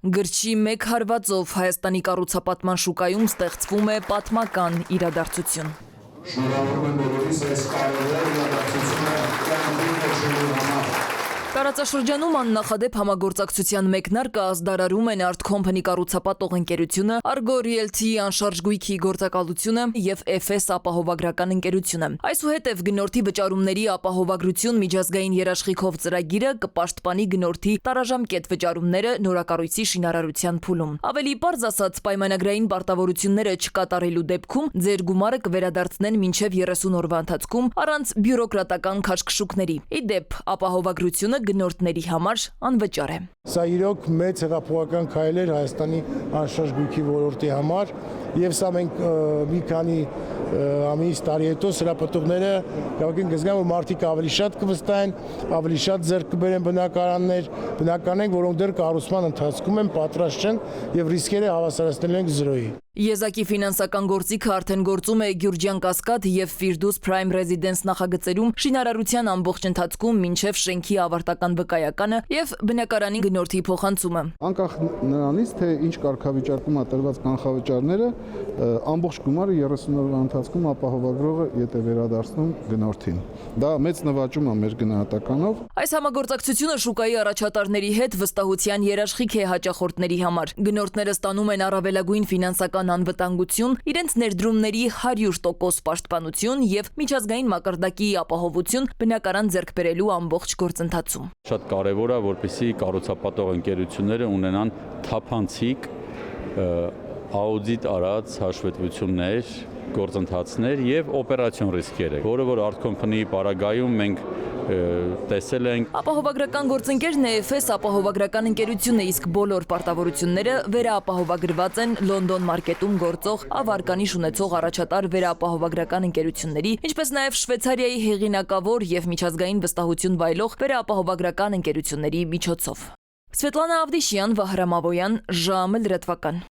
Գրչի մեկ հարվածով Հայաստանի կառուցապատման շուկայում ստեղծվում է պատմական իրադարձություն։ Շնորհավորում եմ բոլորիս այս կարևոր իրադարձությունը կյանքի կոչելու համար։ Տարածաշրջանում աննախադեպ համագործակցության մեկնարկը ազդարարում են Art Company կառուցապատող ընկերությունը, Argo Realty անշարժ գույքի գործակալությունը և FS ապահովագրական ընկերությունը։ Այսուհետև գնորդի վճարումների ապահովագրություն միջազգային երաշխիքով ծրագիրը կպաշտպանի գնորդի տարաժամկետ վճարումները նորակառույցի շինարարության փուլում։ Ավելի պարզ ասած, պայմանագրային պարտավորությունները չկատարելու դեպքում ձեր գումարը կվերադարձնեն մինչև 30 օրվա ընթացքում առանց բյուրոկրատական քաշքշուկների։ Ի դեպ, ապահովագրությունը գնորդների համար անվճար է։ Սա իրոք մեծ հեղափոխական քայլ էր Հայաստանի անշարժ գույքի ոլորտի համար, եւ սա մենք մի քանի ամիս տարի հետո սրա պատողները գավակին կզգան, որ մարդիկ ավելի շատ կվստահեն, ավելի շատ ձեռք կբերեն բնականներ, որոնք դեռ կառուցման ընթացքում են, պատրաստ չեն եւ ռիսկերը հավասարացնելու են զրոյի։ Եզակի ֆինանսական գործիքը արդեն գործում է Գյուրջյան Կասկադ եւ Ֆիրդուս Prime Residence նախագծերում շինարարության ամբողջ ընթացքում մինչև շենքի ավարտական վկայականը եւ բնակարանի գնորդի փոխանցումը։ Անկախ նրանից, թե ինչ կարգավիճակում է տրված կանխավճարները, ամբողջ գումարը 30 օրվա ընթացքում ապահովագրողը եթե վերադարձնում գնորդին։ Դա մեծ նվաճում է մեր գնահատականով։ Այս համագործակցությունը շուկայի առաջատարների հետ վստահության երաշխիք է հաճախորդների համար։ Գնորդները ստանում են առավելագույն ֆինանսական անվտանգություն, իրենց ներդրումների 100% պաշտպանություն եւ միջազգային մակարդակի ապահովություն բնակարան ձեռք բերելու ամբողջ գործընթացում։ Շատ կարևոր է, որպեսզի կառուցապատող ընկերությունները ունենան թափանցիկ աուդիտ արած հաշվետվություններ, գործընթացներ եւ օպերացիոն ռիսկեր, որը որ Art Company-ի պարագայում մենք տեսել ենք։ Ապահովագրական գործընկերն FS ապահովագրական ընկերությունն է, իսկ բոլոր պարտավորությունները վերաապահովագրված են Լոնդոն մարքետում գործող ավարկանիշ ունեցող առաջատար վերաապահովագրական ընկերությունների, ինչպես նաև Շվեյցարիայի հեղինակավոր եւ միջազգային վստահություն վայելող վերաապահովագրական ընկերությունների միջոցով։ Սվետլանա Ավդիշյան, Վահրամ Ավոյան, ժամը լրատվական։